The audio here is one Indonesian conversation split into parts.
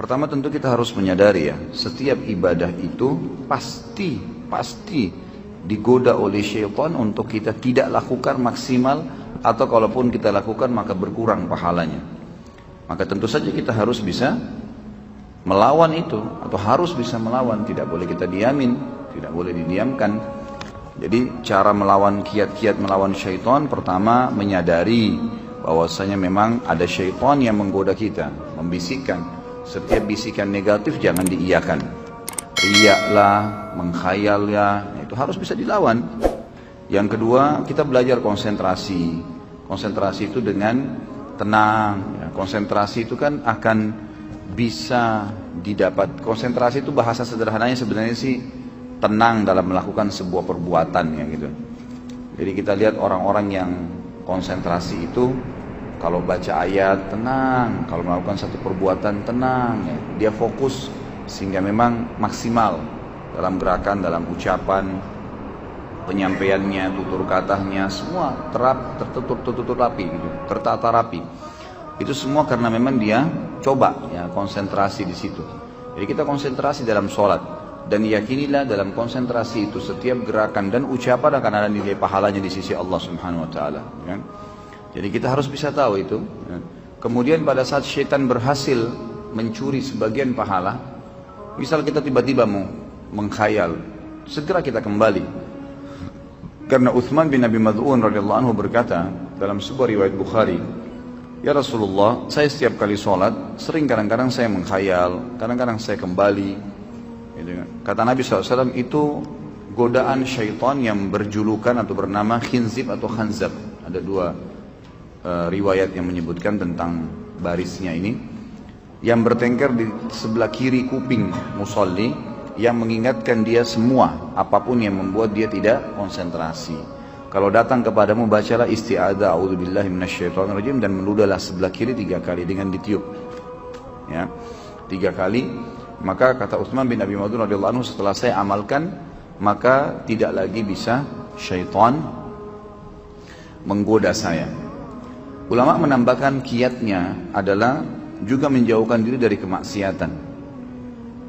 Pertama tentu kita harus menyadari ya, setiap ibadah itu pasti digoda oleh syaitan untuk kita tidak lakukan maksimal, atau kalaupun kita lakukan maka berkurang pahalanya. Maka tentu saja kita harus bisa melawan itu, atau harus bisa melawan, tidak boleh kita diamin, tidak boleh didiamkan. Jadi cara melawan kiat-kiat melawan syaitan, pertama menyadari bahwasanya memang ada syaitan yang menggoda kita, membisikkan. Setiap bisikan negatif jangan diiyakan. Riaklah, mengkhayalnya, itu harus bisa dilawan. Yang kedua, kita belajar konsentrasi. Konsentrasi itu dengan tenang. Ya, konsentrasi itu kan akan bisa didapat. Konsentrasi itu bahasa sederhananya sebenarnya sih tenang dalam melakukan sebuah perbuatan ya gitu. Jadi kita lihat orang-orang yang konsentrasi itu, kalau baca ayat tenang, kalau melakukan satu perbuatan tenang, ya. Dia fokus sehingga memang maksimal dalam gerakan, dalam ucapan, penyampaiannya, tutur katanya, semua tertutur rapi, gitu, tertata rapi. Itu semua karena memang dia coba ya konsentrasi di situ. Jadi kita konsentrasi dalam sholat, dan yakinilah dalam konsentrasi itu setiap gerakan dan ucapan akan ada nilai pahalanya di sisi Allah Subhanahu Wa Taala. Ya. Jadi kita harus bisa tahu itu. Kemudian pada saat syaitan berhasil mencuri sebagian pahala, misal kita tiba-tiba mau mengkhayal, segera kita kembali. Karena Uthman bin Abi Mad'un radhiyallahu anhu berkata dalam sebuah riwayat Bukhari, "Ya Rasulullah, saya setiap kali sholat, sering kadang-kadang saya mengkhayal, kadang-kadang saya kembali." Kata Nabi SAW, itu godaan syaitan yang berjulukan atau bernama khinzib atau khanzab. Ada dua riwayat yang menyebutkan tentang barisnya ini, yang bertengkar di sebelah kiri kuping musalli, yang mengingatkan dia semua apapun yang membuat dia tidak konsentrasi. Kalau datang kepadamu, bacalah isti'adzah a'udzubillahi minasyaitonirrajim, dan meludahlah sebelah kiri 3 kali dengan ditiup ya, 3 kali. Maka kata Utsman bin Abi Mad'un radhiyallahu anhu, setelah saya amalkan, maka tidak lagi bisa syaitan menggoda saya. Ulama menambahkan kiatnya adalah juga menjauhkan diri dari kemaksiatan.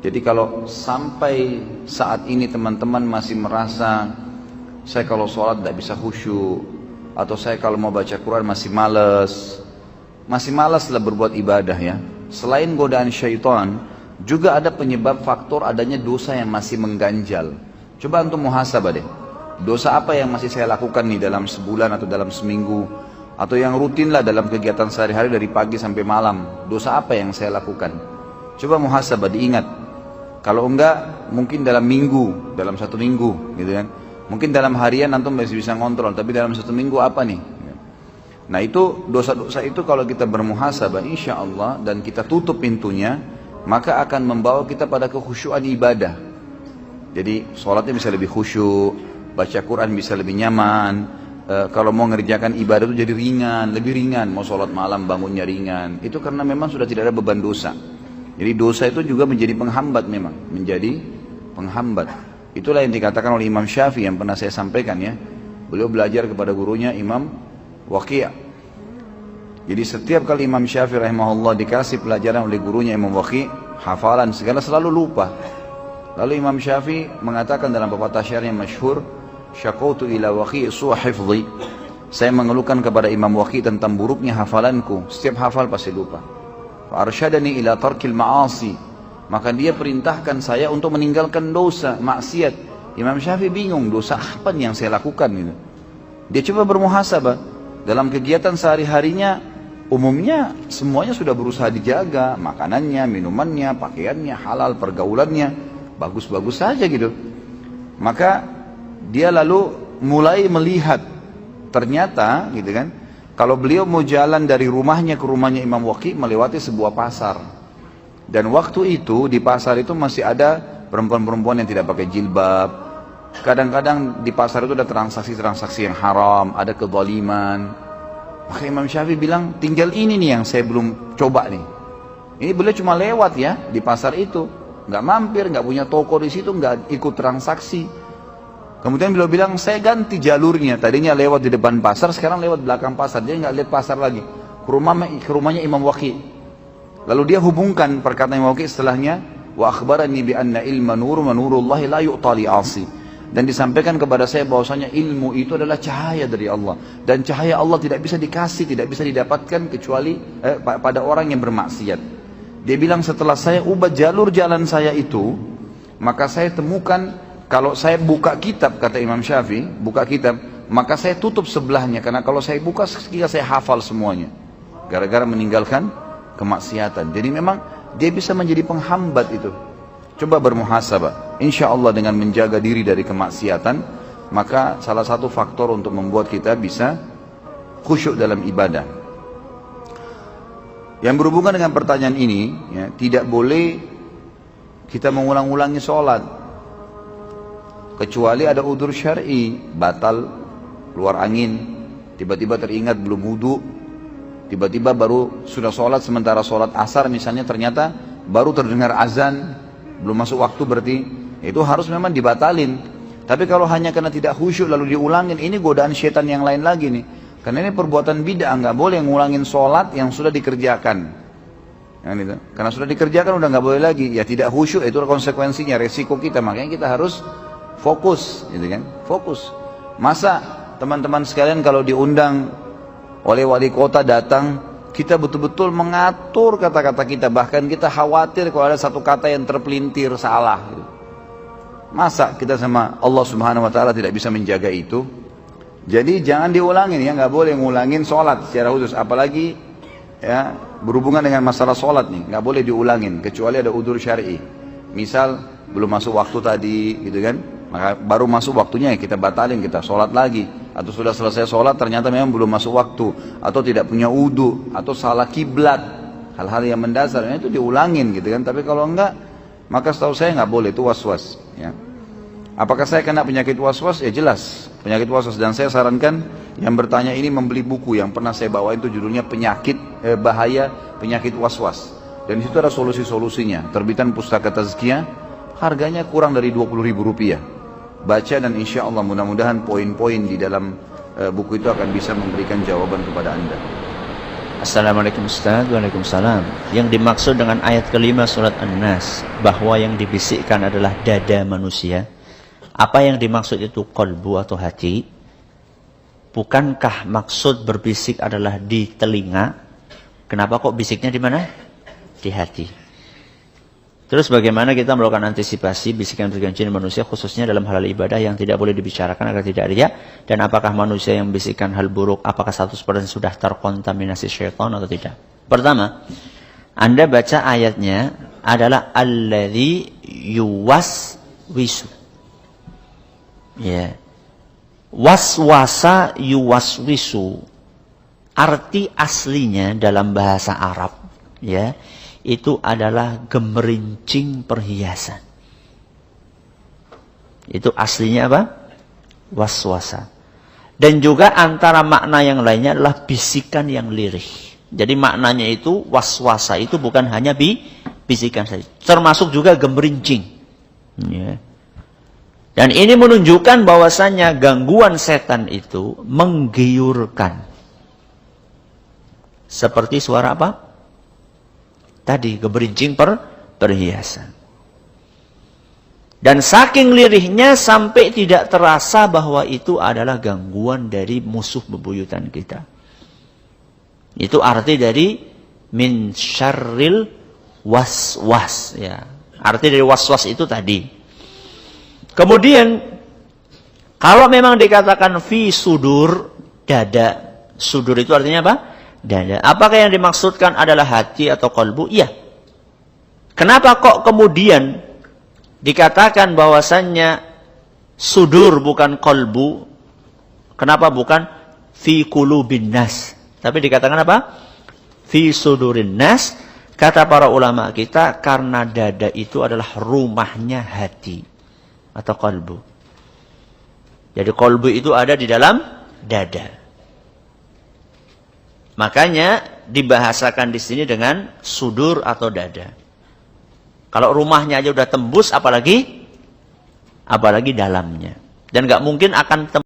Jadi kalau sampai saat ini teman-teman masih merasa, saya kalau sholat tidak bisa khusyuk, atau saya kalau mau baca Quran masih malas lah berbuat ibadah ya. Selain godaan syaitan, juga ada penyebab faktor adanya dosa yang masih mengganjal. Coba untuk muhasabah deh. Dosa apa yang masih saya lakukan nih dalam sebulan atau dalam seminggu, atau yang rutin lah dalam kegiatan sehari-hari dari pagi sampai malam. Dosa apa yang saya lakukan? Coba muhasabah, diingat. Kalau enggak, mungkin dalam minggu, dalam 1 minggu gitu kan. Mungkin dalam harian antum masih bisa ngontrol, tapi dalam 1 minggu apa nih? Nah itu dosa-dosa itu kalau kita bermuhasabah insya Allah dan kita tutup pintunya, maka akan membawa kita pada kekhusyuan ibadah. Jadi sholatnya bisa lebih khusyuk, baca Quran bisa lebih nyaman. Kalau mau ngerjakan ibadah itu jadi ringan, lebih ringan. Mau sholat malam bangunnya ringan. Itu karena memang sudah tidak ada beban dosa. Jadi dosa itu juga menjadi penghambat memang, menjadi penghambat. Itulah yang dikatakan oleh Imam Syafi'i yang pernah saya sampaikan ya. Beliau belajar kepada gurunya Imam Waqi'. Jadi setiap kali Imam Syafi'i rahimahullah dikasih pelajaran oleh gurunya Imam Waqi', hafalan segala selalu lupa. Lalu Imam Syafi'i mengatakan dalam pepatah syair yang masyhur, "Syaqautu ila Waqi' su'a hifdhi." Saya mengeluhkan kepada Imam Waqi' tentang buruknya hafalanku, setiap hafal pasti lupa. Fa arsyadani ila tarkil ma'asi. Maka dia perintahkan saya untuk meninggalkan dosa, maksiat. Imam Syafi'i bingung, dosa apa yang saya lakukan gitu. Dia coba bermuhasabah dalam kegiatan sehari-harinya. Umumnya semuanya sudah berusaha dijaga, makanannya, minumannya, pakaiannya, halal, pergaulannya, bagus-bagus saja gitu. Maka dia lalu mulai melihat, ternyata gitu kan, kalau beliau mau jalan dari rumahnya ke rumahnya Imam Waqi' melewati sebuah pasar. Dan waktu itu di pasar itu masih ada perempuan-perempuan yang tidak pakai jilbab. Kadang-kadang di pasar itu ada transaksi-transaksi yang haram, ada kezaliman. Maka Imam Syafi'i bilang, tinggal ini nih yang saya belum coba nih. Ini beliau cuma lewat ya di pasar itu, nggak mampir, nggak punya toko di situ, nggak ikut transaksi. Kemudian beliau bilang, saya ganti jalurnya. Tadinya lewat di depan pasar, sekarang lewat belakang pasar. Dia nggak lihat pasar lagi. Ke rumahnya Imam Waqi'. Lalu dia hubungkan perkataan Imam Waqi setelahnya, wa akhbarani bi anna ilma nur wa nurullahi la yu'ta li 'asi. Dan disampaikan kepada saya bahwasanya ilmu itu adalah cahaya dari Allah, dan cahaya Allah tidak bisa dikasih, tidak bisa didapatkan kecuali pada orang yang bermaksiat. Dia bilang setelah saya ubah jalur jalan saya itu, maka saya temukan kalau saya buka kitab, kata Imam Syafi'i, buka kitab, maka saya tutup sebelahnya, karena kalau saya buka ketika saya hafal semuanya, gara-gara meninggalkan kemaksiatan. Jadi memang dia bisa menjadi penghambat itu. Coba bermuhasabah. Insya Allah dengan menjaga diri dari kemaksiatan, maka salah satu faktor untuk membuat kita bisa khusyuk dalam ibadah. Yang berhubungan dengan pertanyaan ini, ya, tidak boleh kita mengulang-ulangi sholat, kecuali ada udzur syar'i, batal, keluar angin, tiba-tiba teringat belum wudu, tiba-tiba baru sudah sholat, sementara sholat asar misalnya ternyata baru terdengar azan, belum masuk waktu, berarti itu harus memang dibatalin. Tapi kalau hanya karena tidak khusyuk lalu diulangin, ini godaan syaitan yang lain lagi nih. Karena ini perbuatan bid'ah, nggak boleh ngulangin sholat yang sudah dikerjakan. Karena sudah dikerjakan udah nggak boleh lagi. Ya tidak khusyuk, itu konsekuensinya, resiko kita. Makanya kita harus fokus, gitu kan? Fokus. Masa teman-teman sekalian kalau diundang oleh wali kota datang, kita betul-betul mengatur kata-kata kita, bahkan kita khawatir kalau ada satu kata yang terpelintir salah. Masa kita sama Allah Subhanahu Wa Taala tidak bisa menjaga itu? Jadi jangan diulangin, ya, nggak boleh ngulangin sholat secara khusus, apalagi ya berhubungan dengan masalah sholat nih, nggak boleh diulangin kecuali ada udzur syar'i. Misal belum masuk waktu tadi, gitu kan? Maka baru masuk waktunya ya kita batalin, kita sholat lagi. Atau sudah selesai sholat ternyata memang belum masuk waktu, atau tidak punya wudu, atau salah kiblat, hal-hal yang mendasar itu diulangin, gitu kan. Tapi kalau enggak, maka setahu saya nggak boleh, itu was-was, ya. Apakah saya kena penyakit was-was? Ya jelas penyakit was-was, dan saya sarankan yang bertanya ini membeli buku yang pernah saya bawa, itu judulnya bahaya penyakit was-was, dan di situ ada solusi-solusinya, terbitan Pustaka Tazkiyah, harganya kurang dari Rp20.000. Baca dan insya Allah mudah-mudahan poin-poin di dalam buku itu akan bisa memberikan jawaban kepada Anda. Assalamualaikum Ustaz. Waalaikumsalam. Yang dimaksud dengan ayat kelima surat An-Nas, bahwa yang dibisikkan adalah dada manusia, apa yang dimaksud itu qalbu atau hati? Bukankah maksud berbisik adalah di telinga? Kenapa kok bisiknya di mana? Di hati. Terus bagaimana kita melakukan antisipasi bisikan-bisikan jin manusia, khususnya dalam hal ibadah yang tidak boleh dibicarakan agar tidak riya? Dan apakah manusia yang bisikan hal buruk, apakah 100% sudah terkontaminasi syaitan atau tidak? Pertama, Anda baca ayatnya adalah alladzi yuwaswisu. Ya. Waswasa yuwaswisu. Arti aslinya dalam bahasa Arab, ya, itu adalah gemerincing perhiasan. Itu aslinya apa? Waswasa. Dan juga antara makna yang lainnya adalah bisikan yang lirih. Jadi maknanya itu waswasa itu bukan hanya bisikan saja, termasuk juga gemerincing. Ya. Dan ini menunjukkan bahwasannya gangguan setan itu menggiurkan. Seperti suara apa? Tadi geberincing perhiasan. Dan saking lirihnya sampai tidak terasa bahwa itu adalah gangguan dari musuh bebuyutan kita. Itu arti dari min syarril waswas, ya. Arti dari waswas itu tadi. Kemudian kalau memang dikatakan fi sudur, dada. Sudur itu artinya apa? Dada. Apakah yang dimaksudkan adalah hati atau qalbu? Iya. Kenapa kok kemudian dikatakan bahwasannya sudur bukan qalbu? Kenapa bukan fi qulubin nas? Tapi dikatakan apa? Fi sudurin nas. Kata para ulama kita, karena dada itu adalah rumahnya hati atau qalbu. Jadi qalbu itu ada di dalam dada. Makanya dibahasakan di sini dengan sudur atau dada. Kalau rumahnya aja udah tembus, apalagi dalamnya. Dan nggak mungkin akan tembus.